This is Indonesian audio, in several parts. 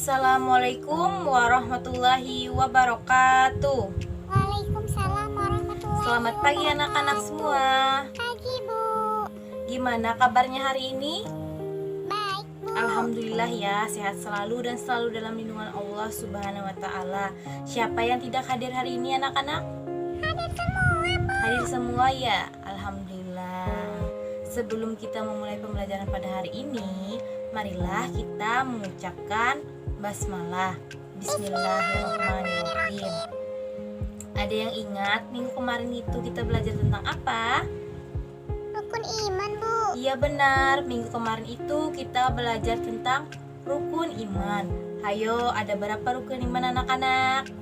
Assalamualaikum warahmatullahi wabarakatuh. Waalaikumsalam warahmatullahi Selamat pagi anak-anak semua. Pagi, Bu. Gimana kabarnya hari ini? Baik, Bu. Alhamdulillah ya, sehat selalu dan selalu dalam lindungan Allah Subhanahu wa taala. Siapa yang tidak hadir hari ini anak-anak? Hadir semua, Bu. Hadir semua ya. Alhamdulillah. Sebelum kita memulai pembelajaran pada hari ini, marilah kita mengucapkan basmalah. Bismillahirrahmanirrahim. Ada yang ingat minggu kemarin itu kita belajar tentang apa? Rukun iman, Bu. Iya benar, minggu kemarin itu kita belajar tentang rukun iman. Hayo, ada berapa rukun iman anak-anak?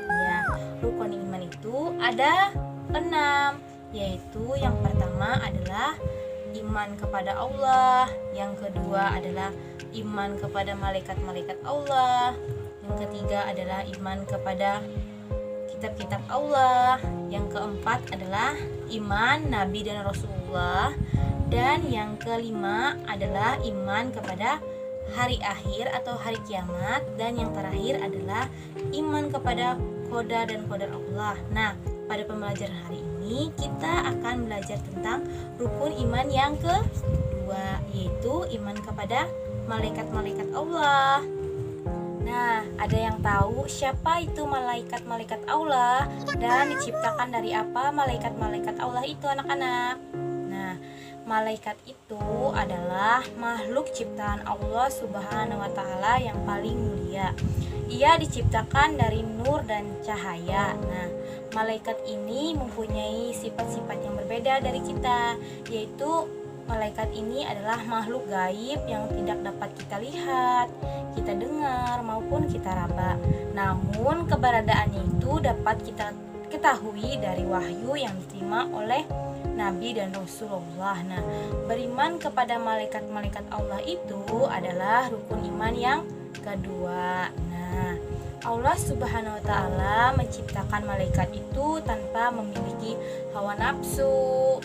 Ya, rukun iman itu ada 6, yaitu yang pertama adalah iman kepada Allah, yang kedua adalah iman kepada malaikat-malaikat Allah, yang ketiga adalah iman kepada kitab-kitab Allah, yang keempat adalah iman Nabi dan Rasulullah, dan yang kelima adalah iman kepada hari akhir atau hari kiamat, dan yang terakhir adalah iman kepada qada dan qadar Allah. Nah, pada pembelajaran hari ini kita akan belajar tentang rukun iman yang kedua, yaitu iman kepada malaikat-malaikat Allah. Nah, ada yang tahu siapa itu malaikat-malaikat Allah dan diciptakan dari apa malaikat-malaikat Allah itu anak-anak? Nah, malaikat itu adalah makhluk ciptaan Allah Subhanahu wa taala yang paling mulia. Ia diciptakan dari nur dan cahaya. Nah, malaikat ini mempunyai sifat-sifat yang berbeda dari kita, yaitu malaikat ini adalah makhluk gaib yang tidak dapat kita lihat, kita dengar, maupun kita raba. Namun keberadaannya itu dapat kita ketahui dari wahyu yang diterima oleh Nabi dan Rasulullah. Nah, beriman kepada malaikat-malaikat Allah itu adalah rukun iman yang kedua. Nah, Allah Subhanahu wa taala menciptakan malaikat itu tanpa memiliki hawa nafsu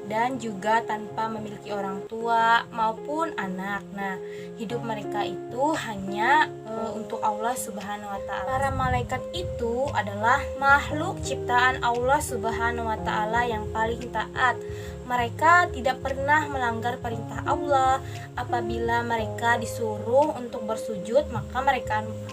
dan juga tanpa memiliki orang tua maupun anak. Nah, hidup mereka itu hanya untuk Allah Subhanahu wa taala. Para malaikat itu adalah makhluk ciptaan Allah Subhanahu wa taala yang paling taat. Mereka tidak pernah melanggar perintah Allah. Apabila mereka disuruh untuk bersujud, maka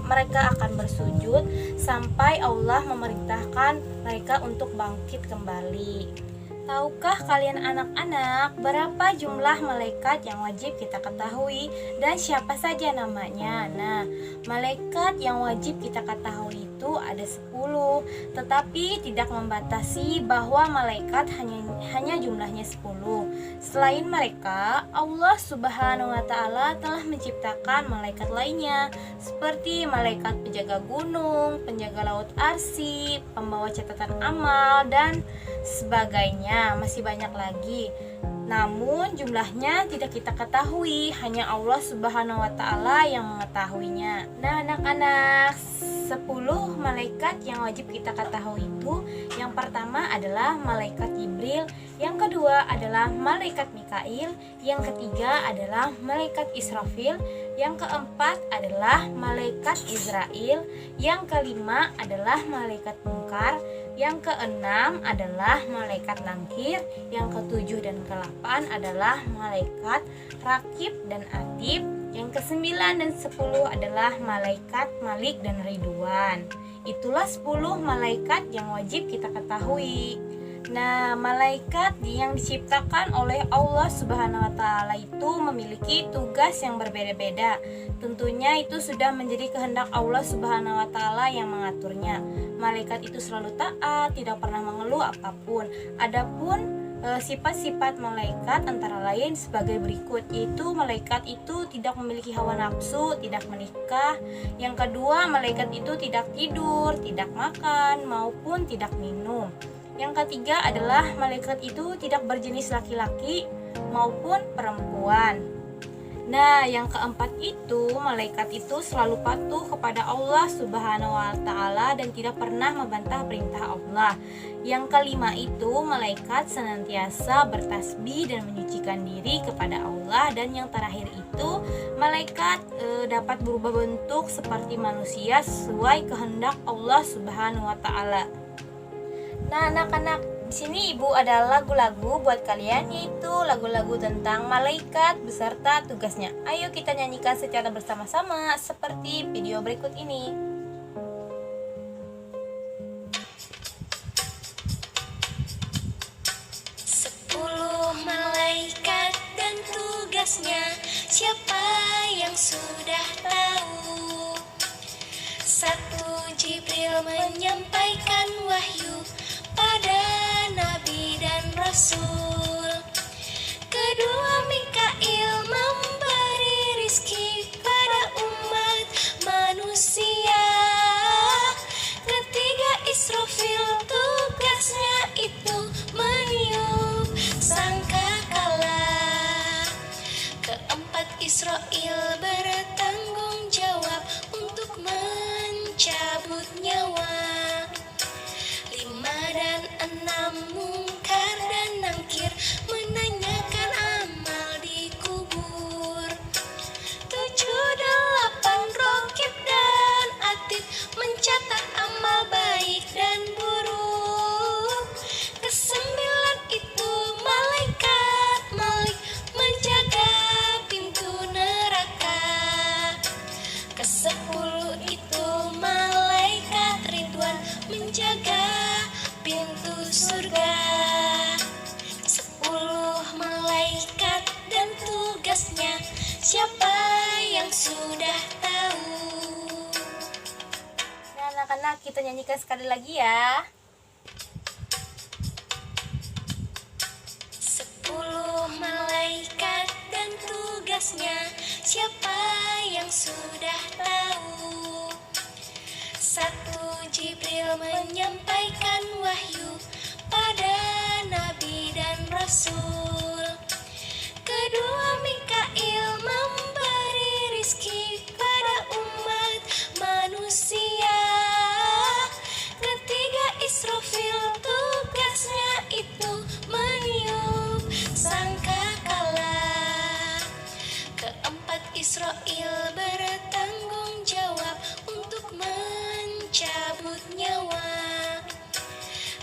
mereka akan bersujud sampai Allah memerintahkan mereka untuk bangkit kembali. Tahukah kalian anak-anak berapa jumlah malaikat yang wajib kita ketahui dan siapa saja namanya? Nah, malaikat yang wajib kita ketahui itu ada 10, tetapi tidak membatasi bahwa malaikat hanya jumlahnya 10. Selain mereka, Allah Subhanahu wa taala telah menciptakan malaikat lainnya seperti malaikat penjaga gunung, penjaga laut arsy, pembawa catatan amal dan sebagainya. Masih banyak lagi. Namun jumlahnya tidak kita ketahui, hanya Allah Subhanahu wa taala yang mengetahuinya. Nah, anak-anak, 10 malaikat yang wajib kita ketahui itu, yang pertama adalah malaikat Jibril, yang kedua adalah malaikat Mikail, yang ketiga adalah malaikat Israfil, yang keempat adalah malaikat Israel, yang kelima adalah malaikat Munkar, yang keenam adalah malaikat Nangkir, yang ketujuh dan ke-8 adalah malaikat Rakib dan Atid, yang ke-9 dan 10 adalah malaikat Malik dan Ridwan. Itulah 10 malaikat yang wajib kita ketahui. Nah, malaikat yang diciptakan oleh Allah Subhanahu wa taala itu memiliki tugas yang berbeda-beda. Tentunya itu sudah menjadi kehendak Allah Subhanahu wa taala yang mengaturnya. Malaikat itu selalu taat, tidak pernah mengeluh apapun. Adapun sifat-sifat malaikat antara lain sebagai berikut, yaitu malaikat itu tidak memiliki hawa nafsu, tidak menikah. Yang kedua, malaikat itu tidak tidur, tidak makan, maupun tidak minum. Yang ketiga adalah malaikat itu tidak berjenis laki-laki maupun perempuan. Nah, yang keempat itu, malaikat itu selalu patuh kepada Allah Subhanahu wa Ta'ala dan tidak pernah membantah perintah Allah. Yang kelima itu, malaikat senantiasa bertasbih dan menyucikan diri kepada Allah. Dan yang terakhir itu, malaikat dapat berubah bentuk seperti manusia sesuai kehendak Allah Subhanahu wa Ta'ala. Nah, anak-anak, di sini Ibu ada lagu-lagu buat kalian, yaitu lagu-lagu tentang malaikat beserta tugasnya. Ayo kita nyanyikan secara bersama-sama seperti video berikut ini. Sepuluh malaikat dan tugasnya, siapa yang sudah tahu? Satu, Jibril menyampaikan wahyu pada nabi dan rasul. Kedua, Mikail memberi rizki pada umat manusia. Ketiga, Israfil tugasnya itu meniup sangkakala. Keempat, Israil bertanggung jawab untuk mencabut nyawa. 5 dan 6, Mungkar dan Nangkir menanyakan amal di kubur. 7, 8, Rokib dan Atid mencatat amal baik dan buruk. Ke-9 itu malaikat Malik menjaga pintu neraka. Ke-10 itu malaikat Ridwan menjaga pintu surga. 10 malaikat dan tugasnya, siapa yang sudah tahu? Nah, anak-anak, kita nyanyikan sekali lagi ya. 10 malaikat dan tugasnya, siapa yang sudah tahu? 1, Jibril menyampaikan wahyu pada nabi dan rasul. Kedua, Mikail memberi rizki pada umat manusia. Ketiga, Israfil tugasnya itu meniup sangkakala. Keempat, Israil bertanggung jawab untuk mencabut nyawa.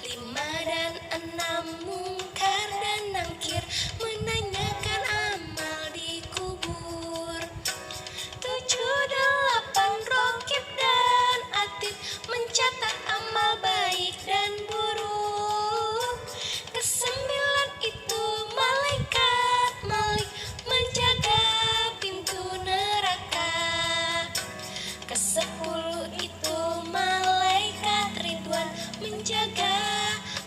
5 dan 6, Mungkar dan Nangkir menanyakan amal di kubur. 7, 8, Rokib dan Atid mencatat amal baik dan buruk. Ke-9 itu malaikat Malik menjaga pintu neraka. Ke-10 itu malaikat Ridwan menjaga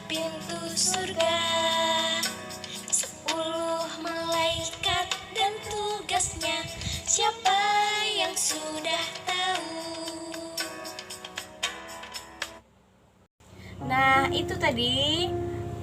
pintu surga. 10 malaikat dan tugasnya, siapa yang sudah tahu? Nah, itu tadi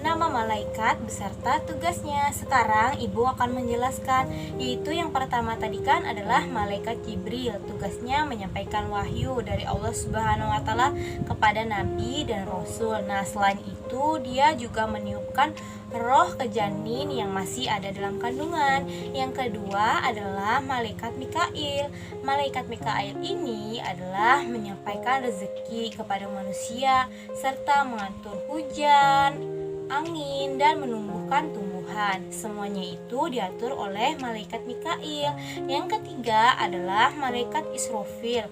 nama malaikat beserta tugasnya. Sekarang Ibu akan menjelaskan, yaitu yang pertama tadi kan adalah malaikat Jibril. Tugasnya menyampaikan wahyu dari Allah Subhanahu wa Ta'ala kepada nabi dan rasul. Nah, selain itu dia juga meniupkan roh ke janin yang masih ada dalam kandungan. Yang kedua adalah malaikat Mikail. Malaikat Mikail ini adalah menyampaikan rezeki kepada manusia serta mengatur hujan, angin, dan menumbuhkan tumbuhan. Semuanya itu diatur oleh malaikat Mikail. Yang ketiga adalah malaikat Israfil.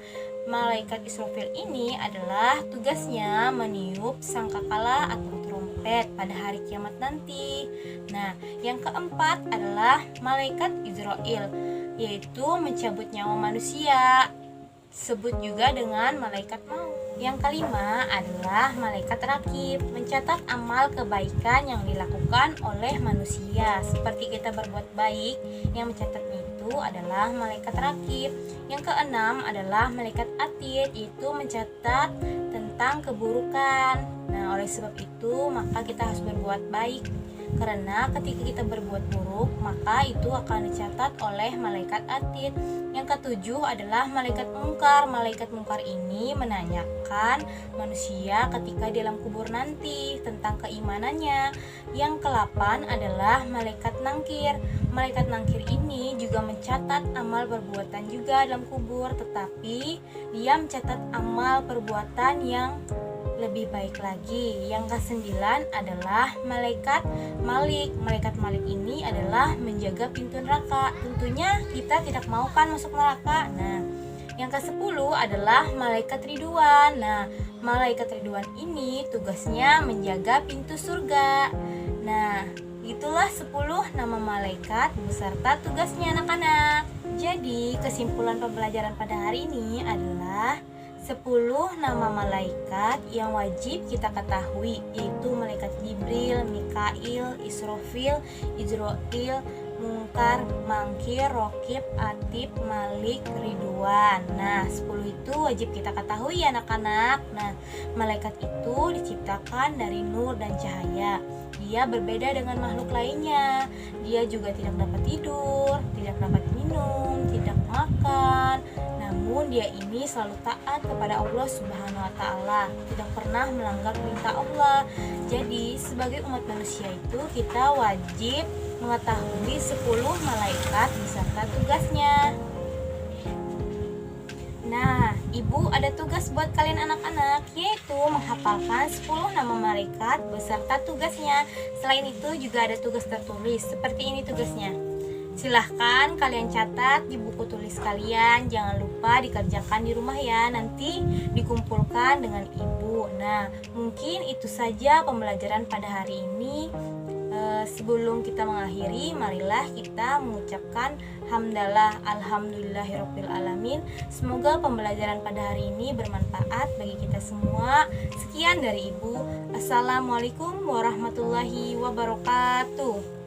Malaikat Israfil ini adalah tugasnya meniup sangkakala atau trompet pada hari kiamat nanti. Nah, yang keempat adalah malaikat Izrail, yaitu mencabut nyawa manusia, disebut juga dengan malaikat maut. Yang kelima adalah malaikat rakib, mencatat amal kebaikan yang dilakukan oleh manusia. Seperti kita berbuat baik, yang mencatatnya itu adalah malaikat rakib. Yang keenam adalah malaikat atid, yaitu mencatat tentang keburukan. Nah, oleh sebab itu maka kita harus berbuat baik Karena ketika kita berbuat buruk, maka itu akan dicatat oleh malaikat atid. Yang ketujuh adalah malaikat mungkar. Malaikat mungkar ini menanyakan manusia ketika di dalam kubur nanti tentang keimanannya. Yang ke-8 adalah malaikat nangkir. Malaikat nangkir ini juga mencatat amal perbuatan juga dalam kubur, tetapi dia mencatat amal perbuatan yang lebih baik lagi. Yang ke-9 adalah malaikat Malik. Malaikat Malik ini adalah menjaga pintu neraka. Tentunya kita tidak mau kan masuk neraka. Nah, yang ke-10 adalah malaikat Ridwan. Nah, malaikat Ridwan ini tugasnya menjaga pintu surga. Nah, itulah 10 nama malaikat beserta tugasnya anak-anak. Jadi, kesimpulan pembelajaran pada hari ini adalah 10 nama malaikat yang wajib kita ketahui, yaitu malaikat Jibril, Mikail, Israfil, Izrail, Mungkar, Mangkir, Rokib, Atib, Malik, Ridwan. Nah, 10 itu wajib kita ketahui ya anak-anak. Nah, malaikat itu diciptakan dari nur dan cahaya. Dia berbeda dengan makhluk lainnya. Dia juga tidak dapat tidur, tidak dapat minum, tidak makan. Namun dia ini selalu taat kepada Allah Subhanahu wa taala, tidak pernah melanggar perintah Allah. Jadi sebagai umat manusia itu kita wajib mengetahui 10 malaikat beserta tugasnya. Nah, Ibu ada tugas buat kalian anak-anak, yaitu menghafalkan 10 nama malaikat beserta tugasnya. Selain itu juga ada tugas tertulis, seperti ini tugasnya. Silahkan kalian catat di buku tulis kalian, jangan lupa dikerjakan di rumah ya, nanti dikumpulkan dengan ibu. Nah, mungkin itu saja pembelajaran pada hari ini. Sebelum kita mengakhiri, marilah kita mengucapkan hamdalah alhamdulillahirabbil alamin. Semoga pembelajaran pada hari ini bermanfaat bagi kita semua. Sekian dari Ibu. Assalamualaikum warahmatullahi wabarakatuh.